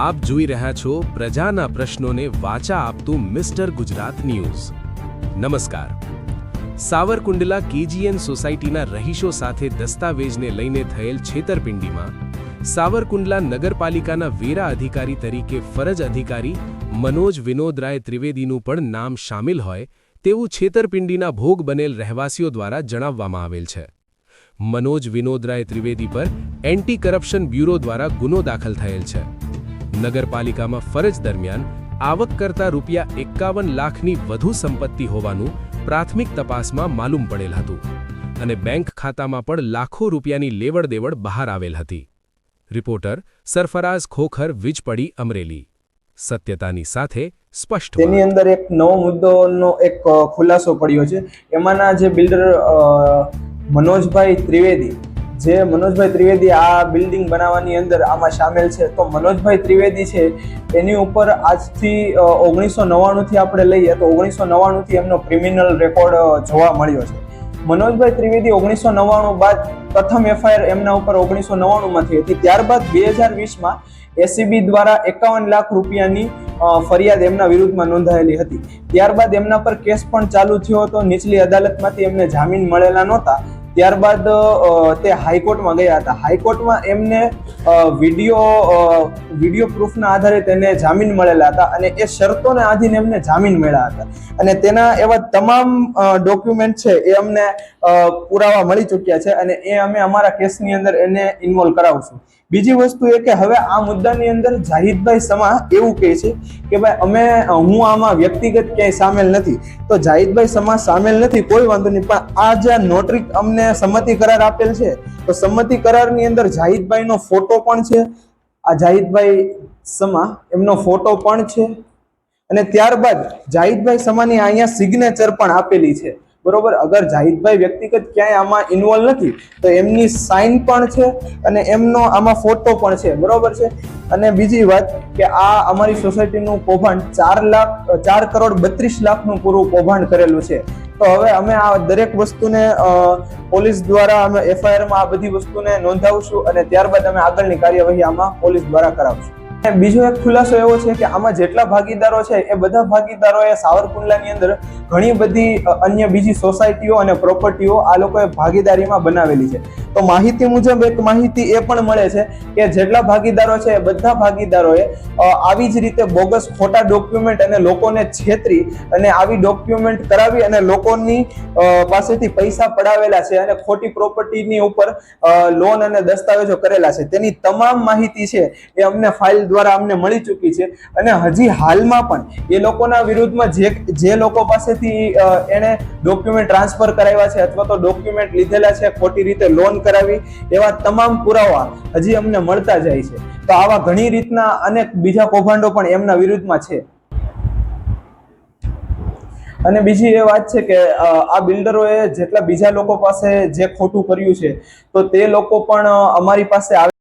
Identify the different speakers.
Speaker 1: આપ જોઈ રહ્યા છો પ્રજાના પ્રશ્નોને વાચા આપતું મિસ્ટર ગુજરાત ન્યૂઝ। નમસ્કાર। સાવરકુંડલા કેજીએન સોસાયટીના રહીશો સાથે દસ્તાવેજને લઈને થયેલ છેતરપિંડીમાં સાવરકુંડલા નગરપાલિકાના વેરા અધિકારી તરીકે ફરજ અધિકારી મનોજ વિનોદરાય ત્રિવેદીનું પણ નામ શામેલ હોય તેવું છેતરપિંડીના ભોગ બનેલ રહેવાસીઓ દ્વારા જણાવવામાં આવેલ છે। મનોજ વિનોદરાય ત્રિવેદી પર એન્ટી કરપ્શન બ્યુરો દ્વારા ગુનો દાખલ થયેલ છે। નગરપાલિકામાં ફરજ દરમિયાન આવક કરતા ₹51 લાખની વધુ સંપત્તિ હોવાનું પ્રાથમિક તપાસમાં માલુમ પડેલ હતું અને બેંક ખાતામાં પણ લાખો રૂપિયાની લેવડ દેવડ બહાર આવેલ હતી। રિપોર્ટર સરફરાઝ ખોખર, વીજપડી, અમરેલી। સત્યતાની સાથે સ્પષ્ટ
Speaker 2: તેની અંદર એક નવો મુદ્દોનો એક ખુલાસો પડ્યો છે। એમાંના જે બિલ્ડર મનોજભાઈ ત્રિવેદી આ બિલ્ડિંગ બનાવવાની અંદર આમાં સામેલ છે। તો મનોજભાઈ ત્રિવેદી છે એની ઉપર આજથી 1999 થી આપણે લઈએ તો 1999 થી એમનો ક્રિમિનલ રેકોર્ડ જોવા મળ્યો છે। મનોજભાઈ ત્રિવેદી 1999 બાદ પ્રથમ એફઆઈઆર એમના ઉપર 1999 માં થઈ હતી। ત્યારબાદ 2020 એસીબી દ્વારા 51 લાખ રૂપિયાની ફરિયાદ એમના વિરુદ્ધમાં નોંધાયેલી હતી। ત્યારબાદ એમના પર કેસ પણ ચાલુ થયો હતો। નીચલી અદાલતમાંથી એમને જામીન મળેલા નહોતા। ત્યારબાદ તે હાઈકોર્ટમાં ગયા હતા। હાઈકોર્ટમાં એમને વિડીયો પ્રૂફના આધારે તેને જામીન મળેલા હતા અને એ શરતોને આધીન એમને જામીન મળ્યા હતા અને તેના એવા તમામ ડોક્યુમેન્ટ છે એ અમને પુરાવા મળી ચૂક્યા છે અને એ અમે અમારા કેસની અંદર એને ઇન્વોલ્વ કરાવશું। બીજી વસ્તુ એ કે હવે આ મુદ્દાની અંદર જાહિદભાઈ સમા એવું કહે છે કે ભાઈ હું આમાં વ્યક્તિગત ક્યાંય સામેલ નથી। તો જાહિદભાઈ સમા સામેલ નથી, કોઈ વાંધો નહીં, પણ આ જે નોટરી અમને સંમતિ કરાર આપેલ છે તો સંમતિ કરારની અંદર જાહિદભાઈનો ફોટો પણ છે। આ જાહિદભાઈ સમા એમનો ફોટો પણ છે અને ત્યારબાદ જાહિદભાઈ સમાની અહીંયા સિગ્નેચર પણ આપેલી છે, બરોબર। અગર જાહિદભાઈ વ્યક્તિગત ક્યાંય આમાં ઇન્વોલ્વ નથી તો એમની સાઇન પણ છે અને એમનો આમાં ફોટો પણ છે, બરોબર છે। અને બીજી વાત કે આ અમારી સોસાયટીનું કૌભાંડ 4,32 લાખનું પૂરું કૌભાંડ કરેલું છે। તો હવે અમે આ દરેક વસ્તુને પોલીસ દ્વારા અમે એફઆઈઆરમાં આ બધી વસ્તુને નોંધાવશું અને ત્યારબાદ અમે આગળની કાર્યવાહી આમાં પોલીસ દ્વારા કરાવશું। બીજો એક ખુલાસો એવો છે કે આમાં જેટલા ભાગીદારો છે એ બધા ભાગીદારોએ સાવરકુંડલાની અંદર ઘણી બધી અન્ય બીજી સોસાયટીઓ અને પ્રોપર્ટીઓ આ લોકોએ ભાગીદારીમાં બનાવેલી છે। તો માહિતી મુજબ એક માહિતી એ પણ મળે છે કે જેટલા ભાગીદારો છે એ બધા ભાગીદારોએ આવી જ રીતે બોગસ ખોટા ડોક્યુમેન્ટ અને લોકોને છેતરી અને આવી ડોક્યુમેન્ટ કરાવી અને લોકોની પાસેથી પૈસા પડાવેલા છે અને ખોટી પ્રોપર્ટીની ઉપર લોન અને દસ્તાવેજો કરેલા છે। તેની તમામ માહિતી છે એ અમને ફાઇલ દ્વારા અમને મળી ચૂકી છે અને હજી હાલમાં પણ એ લોકોના વિરુદ્ધમાં જે લોકો પાસેથી એને ડોક્યુમેન્ટ ટ્રાન્સફર કરાવ્યા છે અથવા તો ડોક્યુમેન્ટ લીધેલા છે, ખોટી રીતે લોન કરાવી, એવા તમામ પુરાવા હજી અમને મળતા જાય છે। તો આવા ઘણી રીતના અનેક બીજા કૌભાંડો પણ એમના વિરુદ્ધમાં છે। અને બીજી એ વાત છે કે આ બિલ્ડરોએ જેટલા બીજા લોકો પાસે જે ખોટું કર્યું છે તો તે લોકો પણ અમારી પાસે આવે